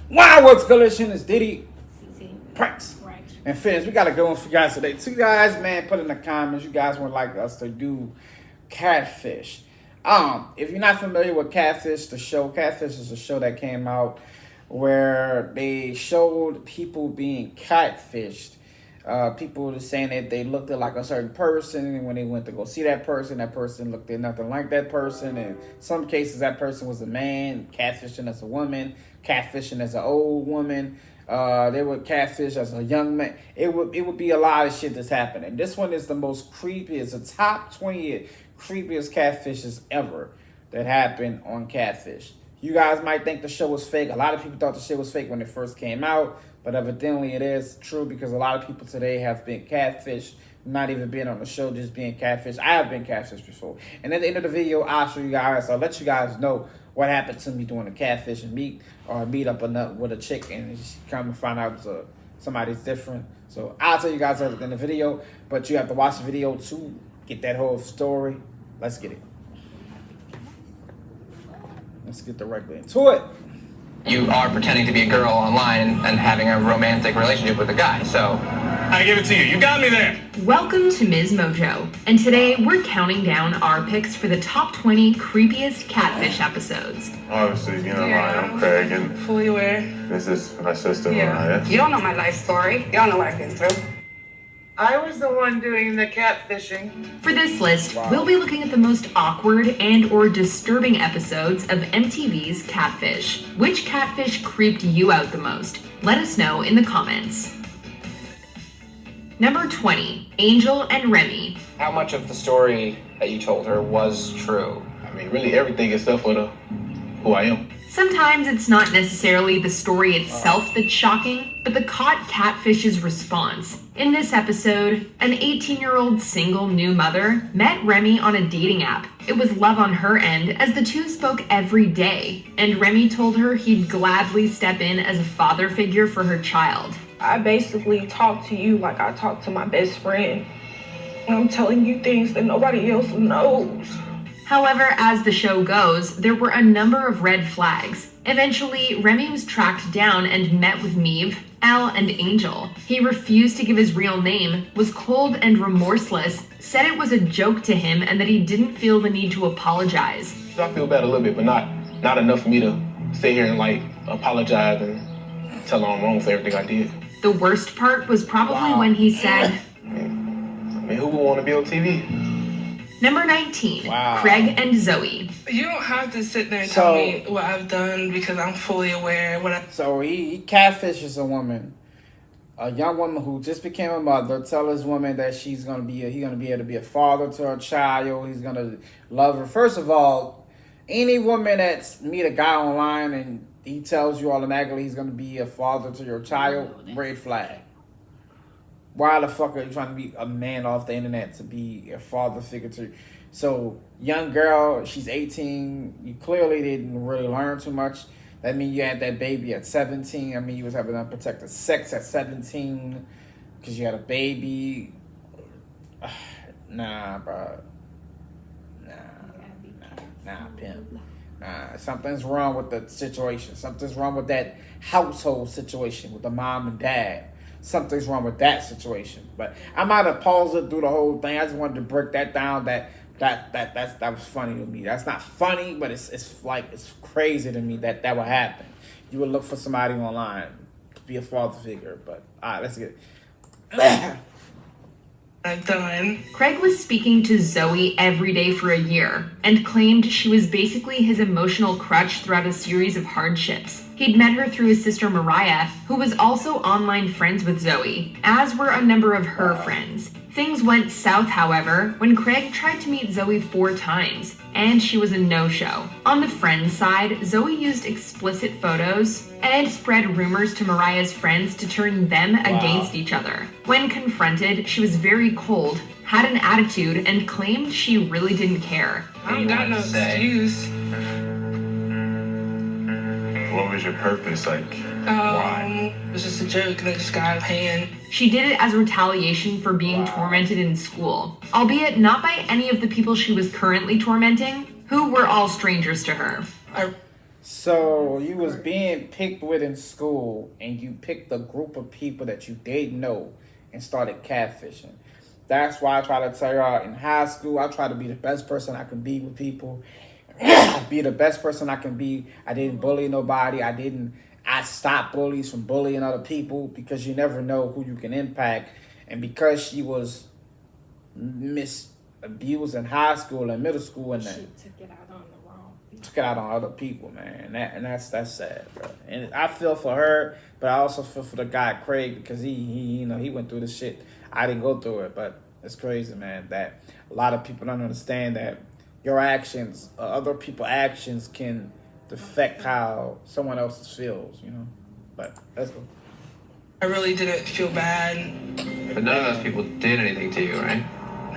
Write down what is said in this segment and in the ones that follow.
Wow, what's good? It's DeeDee, CC. Pranks, and Finish. We got a good one for you guys today. Two guys, man, put in the comments you guys would like us to do catfish. If you're not familiar with Catfish, the show, Catfish is a show that came out where they showed people being catfished. People saying that they looked at like a certain person, and when they went to go see that person looked at nothing like that person. And in some cases, that person was a man, catfishing as a woman, catfishing as an old woman. They would catfish as a young man. It would be a lot of shit that's happening. This one is the most creepiest, the top 20 creepiest catfishes ever that happened on Catfish. You guys might think the show was fake. A lot of people thought the shit was fake when it first came out, but evidently it is true because a lot of people today have been catfished, not even being on the show, just being catfished. I have been catfished before. And at the end of the video, I'll show you guys, I'll let you guys know what happened to me doing a catfish and meet up with a chick and she come and find out somebody's different. So I'll tell you guys everything in the video, but you have to watch the video to get that whole story. Let's get it. Let's get directly into it. You are pretending to be a girl online and having a romantic relationship with a guy, so... I give it to you. You got me there. Welcome to Ms. Mojo, and today we're counting down our picks for the top 20 creepiest catfish episodes. Obviously, you know, I'm Craig, and fully aware. this is my sister, Mariah. You don't know my life story. You don't know what I've been through. I was the one doing the catfishing. For this list, we'll be looking at the most awkward and or disturbing episodes of MTV's Catfish. Which catfish creeped you out the most? Let us know in the comments. Number 20, Angel and Remy. How much of the story that you told her was true? I mean, really everything except for who I am. Sometimes it's not necessarily the story itself that's shocking, but the caught catfish's response. In this episode, an 18-year-old single new mother met Remy on a dating app. It was love on her end as the two spoke every day, and Remy told her he'd gladly step in as a father figure for her child. I basically talk to you like I talk to my best friend. I'm telling you things that nobody else knows. However, as the show goes, there were a number of red flags. Eventually, Remy was tracked down and met with Meave, Elle, and Angel. He refused to give his real name, was cold and remorseless, said it was a joke to him, and that he didn't feel the need to apologize. I feel bad a little bit, but not enough for me to sit here and apologize and tell her I'm wrong for everything I did. The worst part was probably when he said, I mean, who would want to be on TV? Number 19, Craig and Zoe. You don't have to sit there and tell me what I've done because I'm fully aware what I... So he catfishes a woman, a young woman who just became a mother, tell this woman that he's gonna be able to be a father to her child, he's gonna love her. First of all, any woman that's meet a guy online and he tells you automatically he's gonna be a father to your child, red flag. Why the fuck are you trying to be a man off the internet to be a father figure to you? So, young girl, she's 18. You clearly didn't really learn too much. That means you had that baby at 17. I mean, you was having unprotected sex at 17 because you had a baby. Nah, bro. Nah, pimp. Nah, something's wrong with the situation. Something's wrong with that household situation with the mom and dad. Something's wrong with that situation. But I might have paused it through the whole thing. I just wanted to break that down. That was funny to me. That's not funny, but it's crazy to me that would happen. You would look for somebody online to be a father figure. But all right, let's get it. I've done. Craig was speaking to Zoe every day for a year and claimed she was basically his emotional crutch throughout a series of hardships. He'd met her through his sister Mariah, who was also online friends with Zoe, as were a number of her friends. Things went south, however, when Craig tried to meet Zoe 4 times, and she was a no-show. On the friends side, Zoe used explicit photos and spread rumors to Mariah's friends to turn them against each other. When confronted, she was very cold, had an attitude, and claimed she really didn't care. I don't got no excuse. What was your purpose? Why? It was just a joke and I just got out of hand. She did it as retaliation for being tormented in school, albeit not by any of the people she was currently tormenting, who were all strangers to her. So you was being picked with in school, and you picked a group of people that you didn't know and started catfishing. That's why I try to tell y'all in high school, I try to be the best person I can be with people. Be the best person I can be. I didn't bully nobody. I stopped bullies from bullying other people because you never know who you can impact. And because she was abused in high school and middle school, and then She took it out on the wrong people. took it out on other people, man. And that's sad, bro. And I feel for her, but I also feel for the guy Craig because he went through this shit. I didn't go through it, but it's crazy, man, that a lot of people don't understand that your actions, other people's actions can affect how someone else's feels, But let's go. I really didn't feel bad. But none of those people did anything to you, right?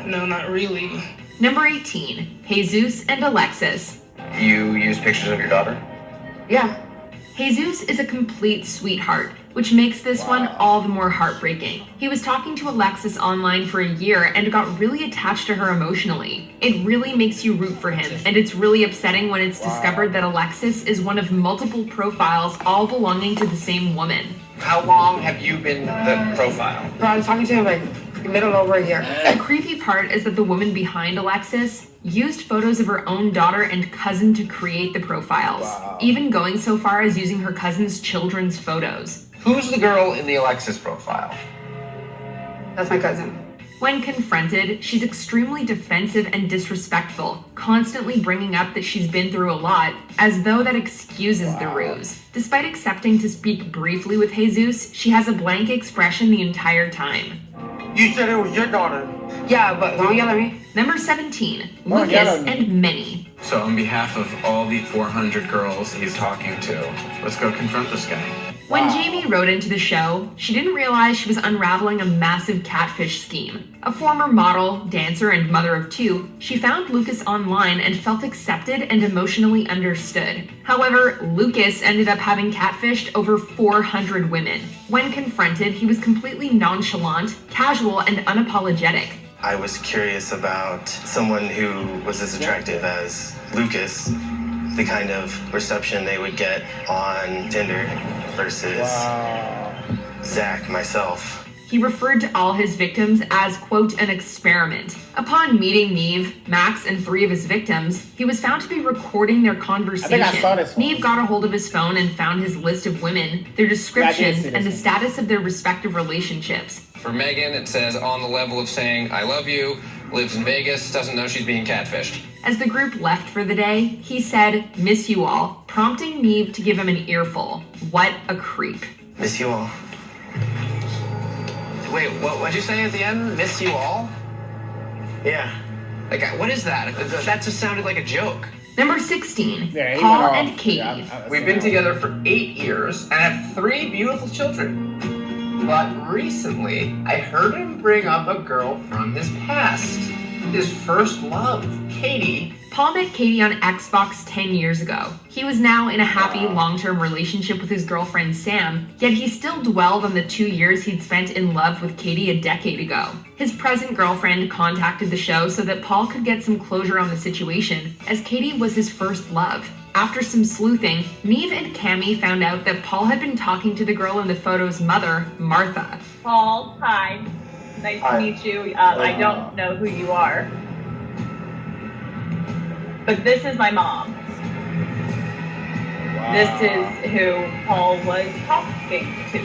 No, not really. Number 18, Jesus and Alexis. You used pictures of your daughter? Yeah. Jesus is a complete sweetheart, which makes this one all the more heartbreaking. He was talking to Alexis online for a year and got really attached to her emotionally. It really makes you root for him, and it's really upsetting when it's discovered that Alexis is one of multiple profiles all belonging to the same woman. How long have you been the profile? Bro, I was talking to him like a little over a year. The creepy part is that the woman behind Alexis used photos of her own daughter and cousin to create the profiles, even going so far as using her cousin's children's photos. Who's the girl in the Alexis profile? That's my cousin. When confronted, she's extremely defensive and disrespectful, constantly bringing up that she's been through a lot, as though that excuses the ruse. Despite accepting to speak briefly with Jesus, she has a blank expression the entire time. You said it was your daughter. Yeah, but don't yell at me. Number 17, Don't Lucas yell at me. and Minnie. So on behalf of all the 400 girls he's talking to, let's go confront this guy. When Jamie wrote into the show, she didn't realize she was unraveling a massive catfish scheme. A former model, dancer, and mother of two, she found Lucas online and felt accepted and emotionally understood. However, Lucas ended up having catfished over 400 women. When confronted, he was completely nonchalant, casual, and unapologetic. I was curious about someone who was as attractive as Lucas, the kind of reception they would get on Tinder versus Zach, myself. He referred to all his victims as, quote, an experiment. Upon meeting Neve, Max, and 3 of his victims, he was found to be recording their conversation. I saw this one. Neve got a hold of his phone and found his list of women, their descriptions, and the status of their respective relationships. For Megan, it says on the level of saying, I love you, lives in Vegas, doesn't know she's being catfished. As the group left for the day, he said, miss you all, prompting Neve to give him an earful. What a creep. Miss you all. Wait, what'd you say at the end? Miss you all? Yeah. Like, what is that? That just sounded like a joke. Number 16, Yeah, he Paul went off. and Katie. Yeah, We've been together for 8 years and have 3 beautiful children. But recently, I heard him bring up a girl from his past. His first love, Katie. Paul met Katie on Xbox 10 years ago. He was now in a happy long-term relationship with his girlfriend Sam, yet he still dwelled on the 2 years he'd spent in love with Katie a decade ago. His present girlfriend contacted the show so that Paul could get some closure on the situation, as Katie was his first love. After some sleuthing, Neve and Cammie found out that Paul had been talking to the girl in the photo's mother, Martha. Paul, hi. Nice to meet you. I don't know who you are. But this is my mom. This is who Paul was talking to.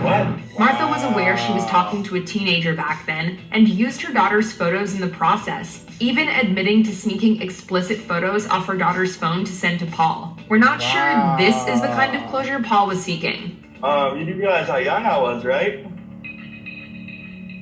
What? Martha was aware she was talking to a teenager back then and used her daughter's photos in the process, even admitting to sneaking explicit photos off her daughter's phone to send to Paul. We're not sure this is the kind of closure Paul was seeking. You do realize how young I was, right?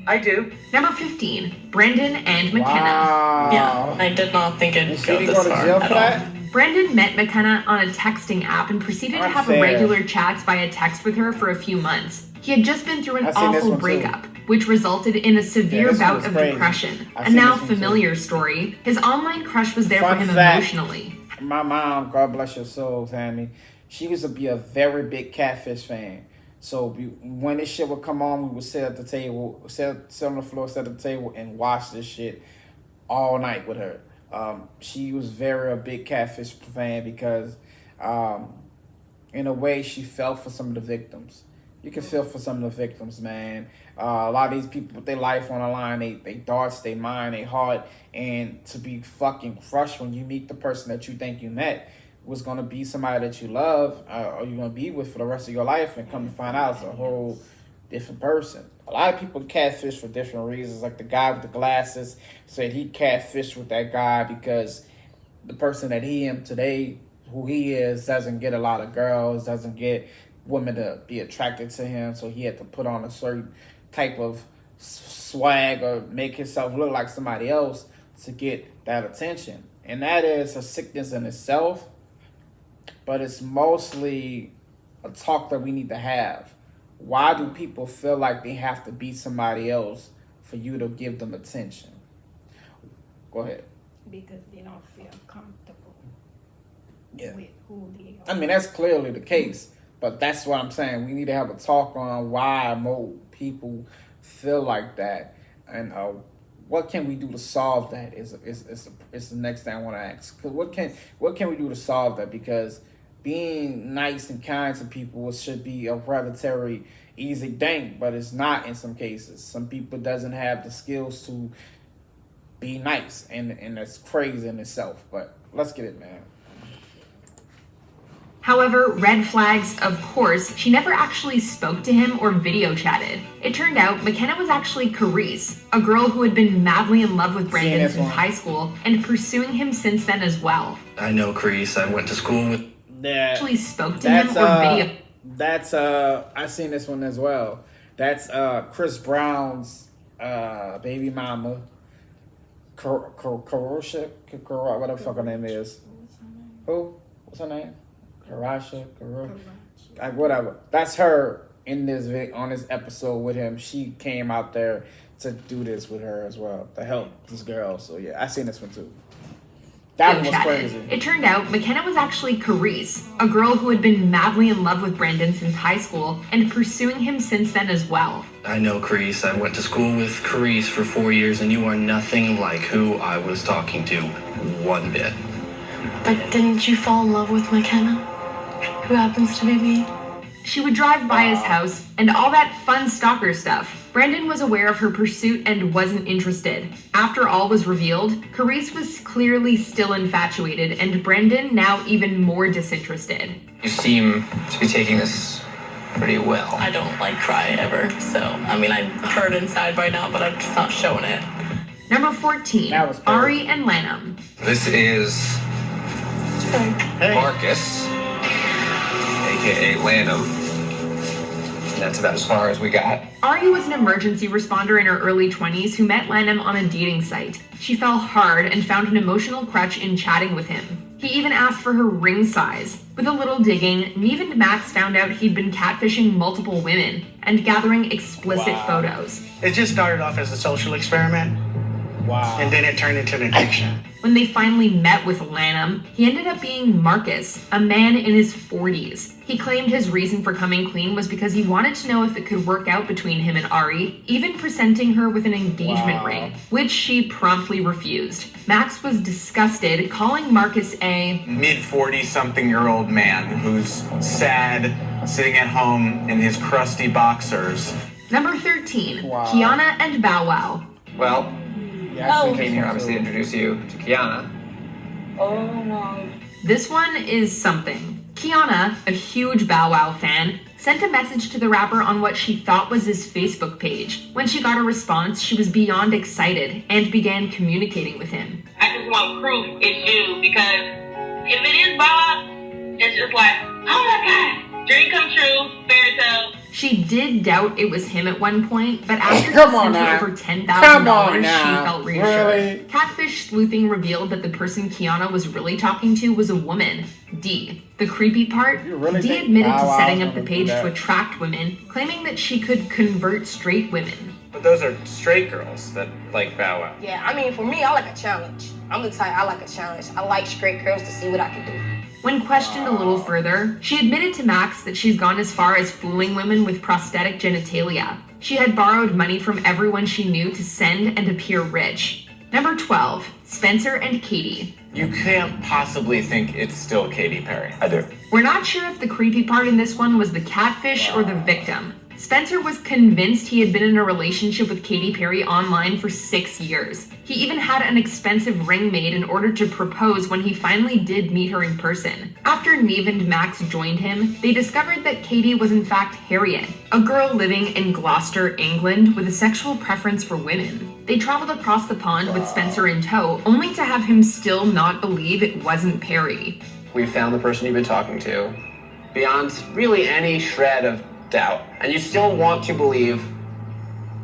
I do. Number 15, Brendan and McKenna. Wow. I did not think it'd She go didn't this go to far jail for at all. that? Brendan met McKenna on a texting app and proceeded to have Unfair. regular chats via text with her for a few months. He had just been through an I've seen this awful one too. breakup, which resulted in a severe this one bout was of crazy. depression. I've A seen now this one too. familiar story. His online crush was there Fun for him fact. emotionally. My mom, God bless your soul, Tammy, she used to be a very big catfish fan. So when this shit would come on, we would sit at the table, sit on the floor, sit at the table, and watch this shit all night with her. She was very a big catfish fan because, in a way, she fell for some of the victims. You can feel for some of the victims, man. A lot of these people put their life on the line, they thoughts, they mind, they heart, and to be fucking crushed when you meet the person that you think you met was going to be somebody that you love or you're going to be with for the rest of your life, and come to find out it's a whole different person. A lot of people catfish for different reasons. Like the guy with the glasses said he catfished with that guy because the person that he am today, who he is, doesn't get a lot of girls, doesn't get women to be attracted to him, so he had to put on a certain type of swag or make himself look like somebody else to get that attention. And that is a sickness in itself, but it's mostly a talk that we need to have. Why do people feel like they have to be somebody else for you to give them attention? Go ahead. Because they don't feel comfortable with who they are. I mean, that's clearly the case, but that's what I'm saying. We need to have a talk on why more people feel like that, and what can we do to solve that is the next thing I want to ask. Cause what can we do to solve that? Because being nice and kind to people should be a relatively easy thing, but it's not in some cases. Some people doesn't have the skills to be nice, and that's crazy in itself. But let's get it, man. However, red flags, of course, she never actually spoke to him or video chatted. It turned out McKenna was actually Carice, a girl who had been madly in love with Brandon since high school and pursuing him since then as well. I know Carice. I went to school with... Actually spoke to him or video... That's, I seen this one as well. That's Chris Brown's baby mama, Karosha, whatever the fuck her name is. Who? What's her name? Karasha, like whatever. That's her in this on this episode with him. She came out there to do this with her as well to help this girl. So yeah, I seen this one too. That one was crazy. It turned out McKenna was actually Carice, a girl who had been madly in love with Brandon since high school and pursuing him since then as well. I know Carice. I went to school with Carice for 4 years, and you are nothing like who I was talking to, one bit. But didn't you fall in love with McKenna? Who happens to be me? She would drive by his house and all that fun stalker stuff. Brandon was aware of her pursuit and wasn't interested. After all was revealed, Carice was clearly still infatuated and Brandon now even more disinterested. You seem to be taking this pretty well. I don't like cry ever, so I mean I'm hurt inside right now, but I'm just not showing it. Number 14, Ari and Lanham. This is Marcus, aka Lanham. That's about as far as we got. Ari was an emergency responder in her early 20s who met Lanham on a dating site. She fell hard and found an emotional crutch in chatting with him. He even asked for her ring size. With a little digging, Neve and Max found out he'd been catfishing multiple women and gathering explicit photos. It just started off as a social experiment. Wow. And then it turned into an addiction. When they finally met with Lanham, he ended up being Marcus, a man in his 40s. He claimed his reason for coming clean was because he wanted to know if it could work out between him and Ari, even presenting her with an engagement ring, which she promptly refused. Max was disgusted, calling Marcus a mid-40-something-year-old man who's sad, sitting at home in his crusty boxers. Number 13, Kiana and Bow Wow. Well, I came here obviously to introduce you to Kiana. Oh no. This one is something. Kiana, a huge Bow Wow fan, sent a message to the rapper on what she thought was his Facebook page. When she got a response, she was beyond excited and began communicating with him. I just want proof it's you, because if it is Bow Wow, it's just like, oh my God, dream come true, fairy tale. She did doubt it was him at one point, but after he sent her over $10,000, she felt reassured. Really? Catfish sleuthing revealed that the person Kiana was really talking to was a woman, Dee. The creepy part, really Dee admitted to Wow setting up the page to attract women, claiming that she could convert straight women. But those are straight girls that like Bow Wow. Yeah, I mean, for me, I like a challenge. I'm the type, I like a challenge. I like straight girls to see what I can do. When questioned a little further, she admitted to Max that she's gone as far as fooling women with prosthetic genitalia. She had borrowed money from everyone she knew to send and appear rich. Number 12, Spencer and Katie. You can't possibly think it's still Katy Perry. I do. We're not sure if the creepy part in this one was the catfish or the victim. Spencer was convinced he had been in a relationship with Katy Perry online for 6 years. He even had an expensive ring made in order to propose when he finally did meet her in person. After Neve and Max joined him, they discovered that Katie was in fact Harriet, a girl living in Gloucester, England, with a sexual preference for women. They traveled across the pond with Spencer in tow, only to have him still not believe it wasn't Perry. We found the person you've been talking to, beyond really any shred of doubt, and you still want to believe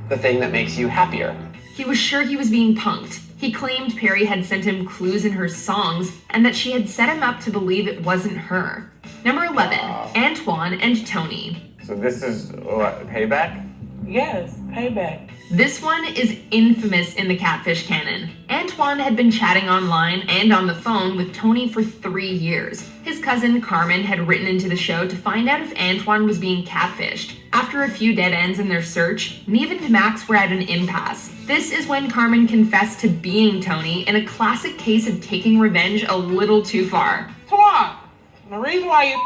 the thing that makes you happier. He was sure he was being punked. He claimed Perry had sent him clues in her songs and that she had set him up to believe it wasn't her. Number 11, Antoine and Tony. So this is what, payback? Yes, payback. This one is infamous in the catfish canon. Antoine had been chatting online and on the phone with Tony for 3 years. His cousin Carmen had written into the show to find out if Antoine was being catfished. After a few dead ends in their search, Neve and Max were at an impasse. This is when Carmen confessed to being Tony in a classic case of taking revenge a little too far. Twan, the reason why you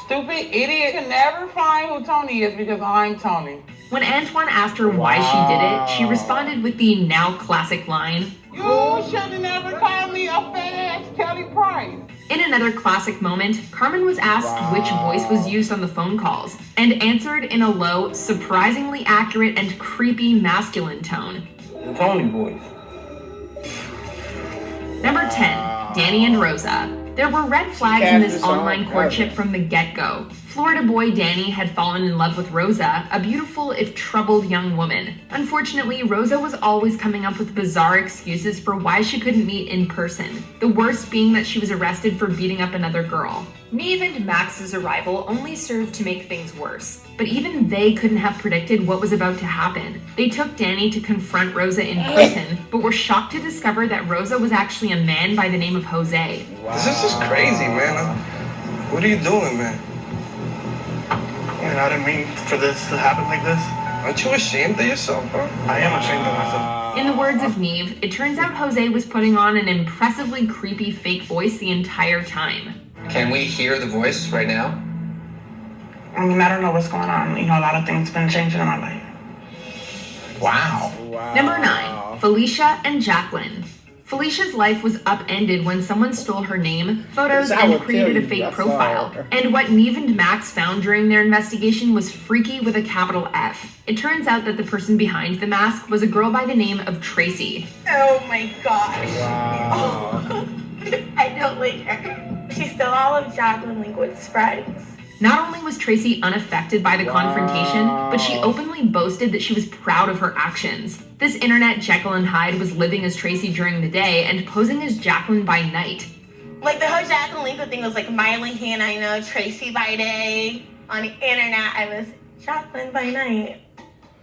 stupid idiot can never find who Tony is because I'm Tony. When Antoine asked her why she did it, she responded with the now classic line, You should have never called me a fat ass Kelly Price. In another classic moment, Carmen was asked which voice was used on the phone calls, and answered in a low, surprisingly accurate and creepy masculine tone. The Tony voice. Number 10, Danny and Rosa. There were red flags in this online courtship from the get-go. Florida boy Danny had fallen in love with Rosa, a beautiful if troubled young woman. Unfortunately, Rosa was always coming up with bizarre excuses for why she couldn't meet in person, the worst being that she was arrested for beating up another girl. Neve and Max's arrival only served to make things worse, but even they couldn't have predicted what was about to happen. They took Danny to confront Rosa in person, but were shocked to discover that Rosa was actually a man by the name of Jose. This is just crazy, man. What are you doing, man? Man, I didn't mean for this to happen like this. Aren't you ashamed of yourself, bro? I am ashamed of myself. In the words of Neve, it turns out Jose was putting on an impressively creepy fake voice the entire time. Can we hear the voice right now? I mean, I don't know what's going on. You know, a lot of things been changing in my life. Wow. Number 9, Felicia and Jacqueline. Felicia's life was upended when someone stole her name, photos, and created a fake profile. And what Neve and Max found during their investigation was freaky with a capital F. It turns out that the person behind the mask was a girl by the name of Tracy. Oh my gosh. Wow. Oh, I don't like her. She stole all of Jacqueline Linkwood's friends. Not only was Tracy unaffected by the confrontation, but she openly boasted that she was proud of her actions. This internet Jekyll and Hyde was living as Tracy during the day and posing as Jacqueline by night. Like the whole Jacqueline Linkwood thing was like Miley Hannah, I know, Tracy by day. On the internet, I was Jacqueline by night.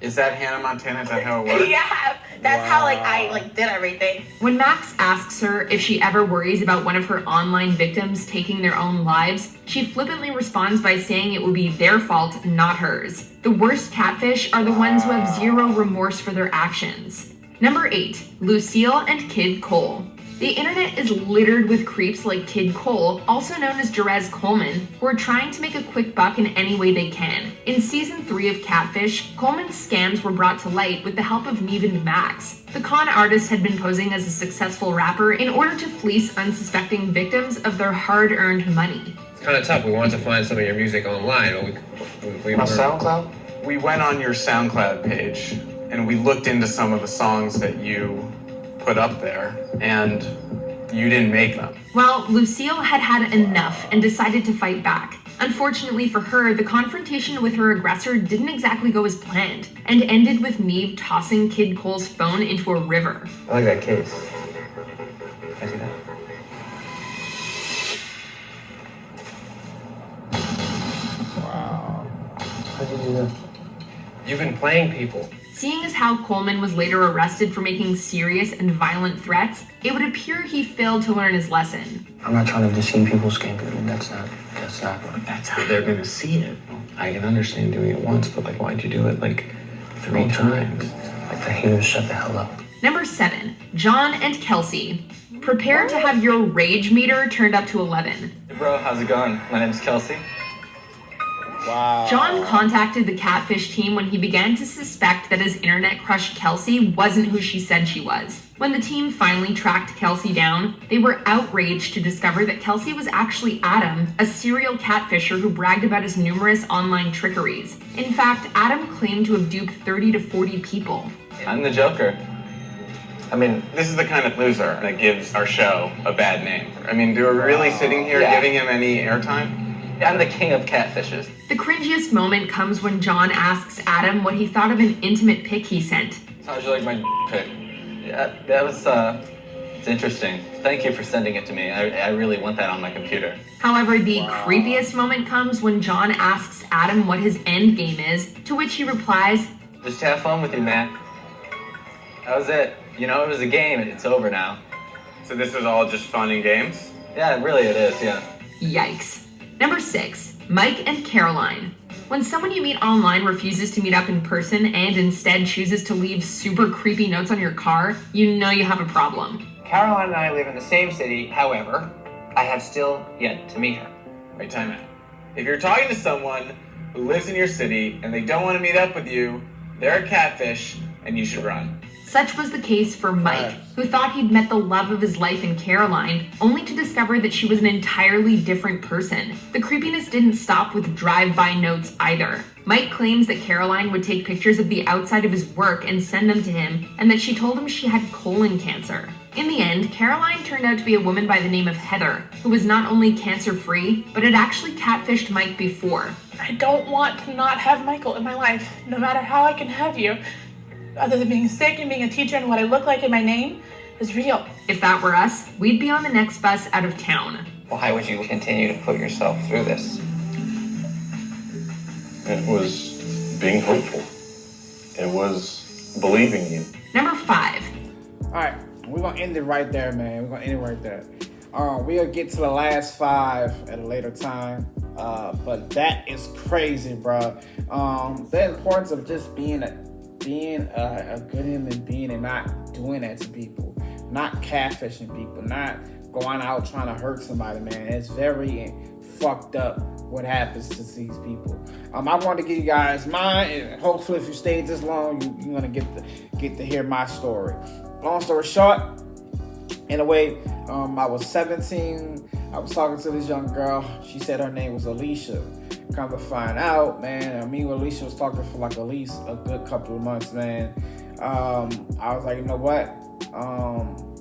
Is that Hannah Montana? Is that how it works? Yeah, that's how I did everything. When Max asks her if she ever worries about one of her online victims taking their own lives, she flippantly responds by saying it would be their fault, not hers. The worst catfish are the ones who have zero remorse for their actions. Number 8, Lucille and Kid Cole. The internet is littered with creeps like Kid Cole, also known as Jerez Coleman, who are trying to make a quick buck in any way they can. In season 3 of Catfish, Coleman's scams were brought to light with the help of Neve and Max. The con artist had been posing as a successful rapper in order to fleece unsuspecting victims of their hard-earned money. It's kind of tough. We wanted to find some of your music online, but we On SoundCloud? We went on your SoundCloud page and we looked into some of the songs that you put up there, and you didn't make them. Well, Lucille had had enough and decided to fight back. Unfortunately for her, the confrontation with her aggressor didn't exactly go as planned, and ended with Neve tossing Kid Cole's phone into a river. I like that case. Can I see that? Wow. How'd you do that? You've been playing people. Seeing as how Coleman was later arrested for making serious and violent threats, it would appear he failed to learn his lesson. I'm not trying to deceive people, scam people. That's That's how they're gonna see it. I can understand doing it once, but like, why'd you do it like 3 times? Like, the haters shut the hell up. Number 7, John and Kelsey. Prepare to have your rage meter turned up to 11. Hey bro, how's it going? My name's Kelsey. Wow. John contacted the catfish team when he began to suspect that his internet crush Kelsey wasn't who she said she was. When the team finally tracked Kelsey down, they were outraged to discover that Kelsey was actually Adam, a serial catfisher who bragged about his numerous online trickeries. In fact, Adam claimed to have duped 30 to 40 people. I'm the Joker. I mean, This is the kind of loser that gives our show a bad name. I mean, do we really sitting here giving him any airtime? I'm the king of catfishes. The cringiest moment comes when John asks Adam what he thought of an intimate pic he sent. How'd you like my pic? Yeah, that was, it's interesting. Thank you for sending it to me. I really want that on my computer. However, the creepiest moment comes when John asks Adam what his end game is, to which he replies, Just have fun with you, man. That was it. You know, it was a game. It's over now. So this is all just fun and games? Yeah, really it is, yeah. Yikes. Number 6, Mike and Caroline. When someone you meet online refuses to meet up in person and instead chooses to leave super creepy notes on your car, you know you have a problem. Caroline and I live in the same city, however, I have still yet to meet her. Wait, time out. If you're talking to someone who lives in your city and they don't want to meet up with you, they're a catfish and you should run. Such was the case for Mike, who thought he'd met the love of his life in Caroline, only to discover that she was an entirely different person. The creepiness didn't stop with drive-by notes either. Mike claims that Caroline would take pictures of the outside of his work and send them to him, and that she told him she had colon cancer. In the end, Caroline turned out to be a woman by the name of Heather, who was not only cancer-free, but had actually catfished Mike before. I don't want to not have Michael in my life, no matter how I can have you. Other than being sick and being a teacher and what I look like in my name is real. If that were us, we'd be on the next bus out of town. Why would you continue to put yourself through this? It was being hopeful. It was believing you. Number 5. All right, we're gonna end it right there, man. We're gonna end it right there. We'll get to the last 5 at a later time. But that is crazy, bro. The importance of just being a good human being and not doing that to people, not catfishing people, not going out trying to hurt somebody, man. It's very fucked up what happens to these people. I want to give you guys mine, and hopefully if you stayed this long, you're gonna get to hear my story. Long story short, in a way, I was 17. I was talking to this young girl. She said her name was Alicia. Come to find out, man, me and Alicia was talking for like at least a good couple of months, man. I was like, you know what?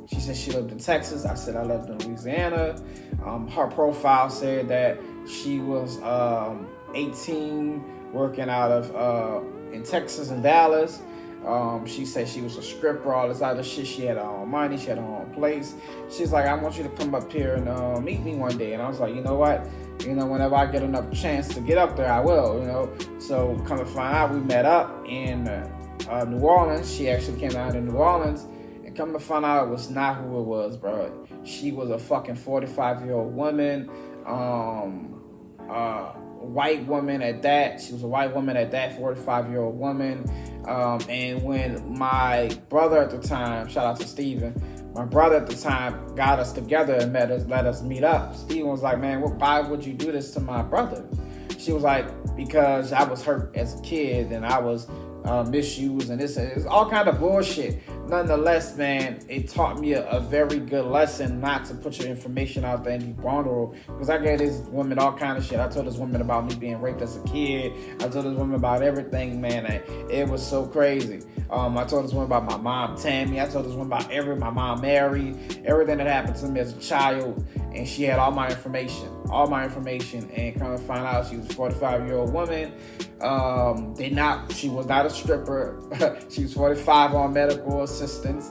She said she lived in Texas. I said I lived in Louisiana. Her profile said that she was 18, working out of in Texas and Dallas. She said she was a stripper, all this other shit. She had her own money, she had her own place. She's like, I want you to come up here and meet me one day. And I was like, you know what? You know, whenever I get enough chance to get up there, I will, you know. So come to find out, we met up in New Orleans. She actually came out in New Orleans. And come to find out, it was not who it was, bro. She was a fucking 45-year-old woman. White woman at that. She was a white woman at that, 45-year-old woman. And when my brother at the time, shout out to Steven, my brother at the time got us together and let us meet up. Steven was like, man, why would you do this to my brother? She was like, because I was hurt as a kid and I was misused and this and it's all kind of bullshit. Nonetheless, man, it taught me a very good lesson not to put your information out there and be vulnerable. Because I gave this woman all kind of shit. I told this woman about me being raped as a kid. I told this woman about everything, man. It was so crazy. I told this woman about my mom, Tammy. I told this woman about my mom, Mary, everything that happened to me as a child. And she had all my information. And come to find out she was a 45-year-old woman. She was not a stripper. She was 45 on medical assistance.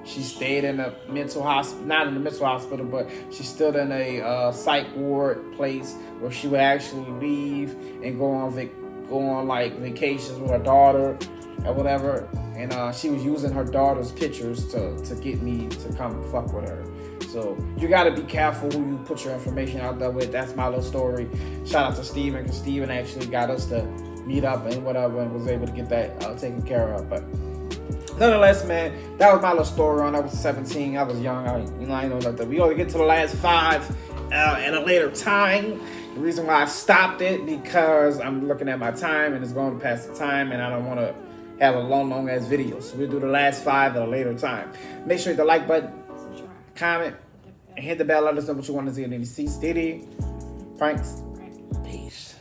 She stayed in a mental hospital, not in a mental hospital, but she stood in a psych ward place where she would actually leave and go on like vacations with her daughter or whatever. And she was using her daughter's pictures to get me to come fuck with her. So you gotta be careful who you put your information out there with. That's my little story. Shout out to Steven, because Steven actually got us to meet up and whatever and was able to get that taken care of. But nonetheless, man, that was my little story on. I was 17. I was young. I know nothing. We only get to the last 5 at a later time. The reason why I stopped it because I'm looking at my time and it's going past the time, and I don't want to have a long ass video. So we'll do the last 5 at a later time. Make sure you hit the like button, comment, and hit the bell. Let us know what you want to see in any CECETV pranks. Peace.